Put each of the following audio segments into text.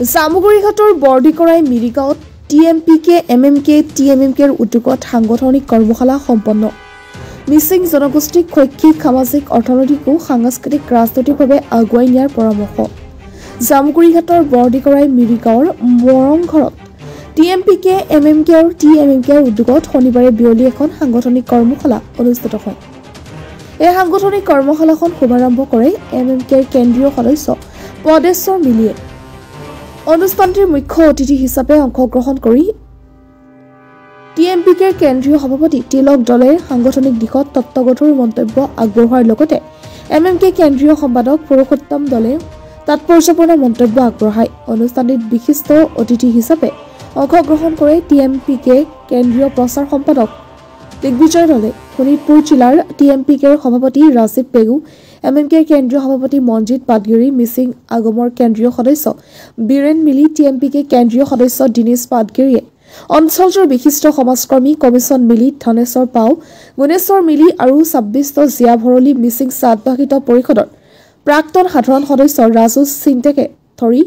জামুগুৰিঘাটৰ বৰদিকৰাই মিৰিগাঁৱত টিএমপিকে এমএমকে টিএমএমকেৰ উদ্যোগত সাংগঠনিক কৰ্মশালা সম্পন্ন। মিচিং জনগোষ্ঠীক শৈক্ষিক সামাজিক অৰ্থনৈতিক ও সাংস্কৃতিক ৰাজনৈতিকভাৱে আগুৱাই নিয়াৰ পৰামৰ্শ। জামুগুৰিঘাটৰ বৰদিকৰাই মিৰিগাঁৱৰ মৰংঘৰত টিএমপিকে এমএমকে আৰু টিএমএমকেৰ উদ্যোগত শনিবাৰে বিয়লি এখন সাংগঠনিক কৰ্মশালা অনুষ্ঠিত হয়। এই সাংগঠনিক কৰ্মশালাখন শুভাৰম্ভ কৰে এমএমকেৰ কেন্দ্ৰীয় সদস্য পদেশ্বৰ মিলিয়ে। অনুষ্ঠানটিৰ মুখ্য অতিথি হিচাপে অংশগ্ৰহণ কৰি টিএমপিকেৰ কেন্দ্ৰীয় সভাপতি তিলক দলেৰ সাংগঠনিক দিশত তত্ত্বগধুৰ মন্তব্য আগবঢ়োৱাৰ লগতে এমএমকে কেন্দ্ৰীয় সম্পাদক পুৰুষোত্তম দলে তাৎপৰ্যপূৰ্ণ মন্তব্য আগবঢ়ায়। অনুষ্ঠানটিত বিশিষ্ট অতিথি হিচাপে অংশগ্ৰহণ কৰে টিএমপিকে কেন্দ্ৰীয় প্ৰচাৰ সম্পাদক দিগ্বিজয় দলে, শোণিতপুৰ জিলাৰ টিএমপিকেৰ সভাপতি ৰাজীৱ পেগু, এমএমকেৰ কেন্দ্ৰীয় সভাপতি মনজিৎ পাটগিৰি, মিচিং আগমৰ কেন্দ্ৰীয় সদস্য বীৰেন মিলি, টিএমপিকে কেন্দ্ৰীয় সদস্য দীনেশ পাটগিৰিয়ে, অঞ্চলটোৰ বিশিষ্ট সমাজকৰ্মী কমিছন মিলি, ধনেশ্বৰ পাও, গুণেশ্বৰ মিলি আৰু ২৬ জিয়া ভৰলী মিচিং স্বায়ত্তশাসিত পৰিষদৰ প্ৰাক্তন সাধাৰণ সদস্য ৰাজু সিংটেকে ধৰি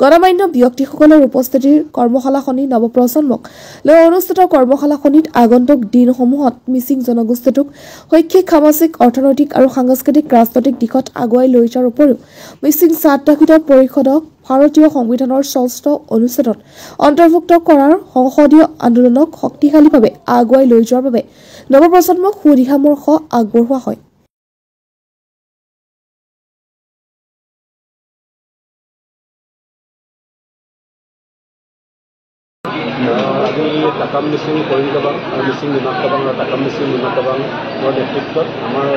গণমান্য ব্যক্তিসকলৰ উপস্থিতিৰ কৰ্মশালাখনি নৱপ্ৰজন্মক লৈ অনুষ্ঠিত কৰ্মশালাখনিত আগন্তুক দিনসমূহত মিচিং জনগোষ্ঠীটোক শৈক্ষিক সামাজিক অৰ্থনৈতিক আৰু সাংস্কৃতিক ৰাজনৈতিক দিশত আগুৱাই লৈ যোৱাৰ উপৰিও মিচিং স্বায়ত্তশাসিত পৰিষদক ভাৰতীয় সংবিধানৰ ৬ষ্ঠ অনুচ্ছেদত অন্তৰ্ভুক্ত কৰাৰ সংসদীয় আন্দোলনক শক্তিশালীভাৱে আগুৱাই লৈ যোৱাৰ বাবে নৱপ্ৰজন্মক সুদিহামৰ্শ আগবঢ়োৱা হয়। আজি টাকাম মিচিং কৰিমগবাং আৰু মিচিং নিমাকবাং আৰু টাকাম মিচিং নিমাকবাঙৰ নেতৃত্বত আমাৰ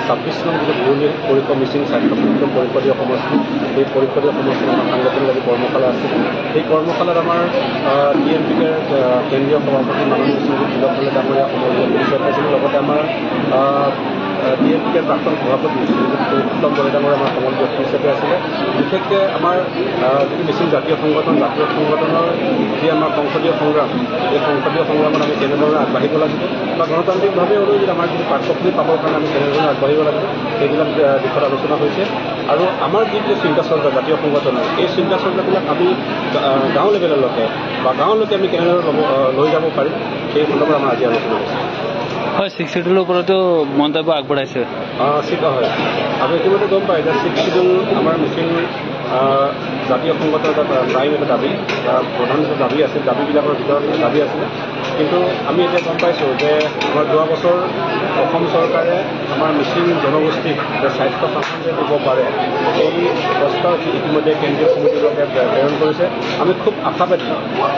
২৬ নং যিটো পুৰণি পৰিষদ মিচিং স্বায়ত্তশাসিত পৰিষদীয় সমষ্টি, সেই পৰিষদীয় সমষ্টিৰ আমাৰ সাংগঠনিক আজি কৰ্মশালা আছিল। সেই কৰ্মশালাত আমাৰ টিএমপিকে কেন্দ্ৰীয় সভাপতি মাননীয় শ্ৰী তিলক দলে ডাঙৰীয়া সমন্বয় পৰিচয় পাইছিলোঁ। লগতে আমাৰ টিএমপিকে প্ৰাক্তন সভাপতি পুৰুষোত্তম দলে ডাঙৰ আমাৰ সমন্বয় ব্যক্তি হিচাপে আছিলে। বিশেষকৈ আমাৰ যিটো মিচিং জাতীয় সংগঠনৰ যি আমাৰ সংসদীয় সংগ্ৰাম, এই সংসদীয় সংগ্ৰামত আমি কেনেদৰে আগবাঢ়িব লাগিব বা গণতান্ত্ৰিকভাৱে হ'লেও যদি আমাৰ যিটো পাঠ্যপুথি পাবৰ কাৰণে আমি কেনেদৰে আগবাঢ়িব লাগিব, সেইবিলাক দিশত আলোচনা হৈছে। আৰু আমাৰ যিটো চিন্তা চৰ্চা জাতীয় সংগঠনৰ, এই চিন্তা চৰ্চাবিলাক আমি গাঁও লেভেললৈকে বা গাঁৱলৈকে আমি কেনেদৰে লৈ যাব পাৰিম, সেই সন্দৰ্ভত আমাৰ আজি আলোচনা হৈছে। হয়, 6 শিডিউলৰ ওপৰতো মন্তব্য আগবঢ়াইছে। হয়, আমি ইতিমধ্যে গম পাই যে 6 শিডিউল আমাৰ মিচিং জাতীয় সংগঠনৰ এটা প্ৰাইম এটা দাবী বা প্ৰধান এটা দাবী আছিল, দাবীবিলাকৰ ভিতৰত দাবী আছিলে। কিন্তু আমি এতিয়া গম পাইছোঁ যে আমাৰ যোৱা বছৰ অসম চৰকাৰে আমাৰ মিচিং জনগোষ্ঠীক যে স্বায়ত্তশাসন যে দিব পাৰে, এই প্ৰস্তাৱ ইতিমধ্যে কেন্দ্ৰীয় সমিতিলৈকে প্ৰেৰণ কৰিছে। আমি খুব আশাবাদী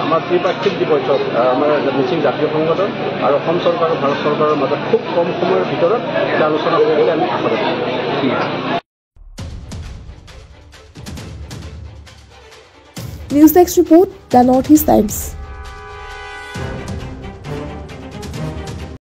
আমাৰ ত্ৰিপাক্ষিক যি বৈঠক আমাৰ মিচিং জাতীয় সংগঠন আৰু অসম চৰকাৰ আৰু ভাৰত চৰকাৰৰ মাজত খুব কম সময়ৰ ভিতৰত এটা আলোচনা হ'ব বুলি আমি আশাবাদী। News desk report, the north east times.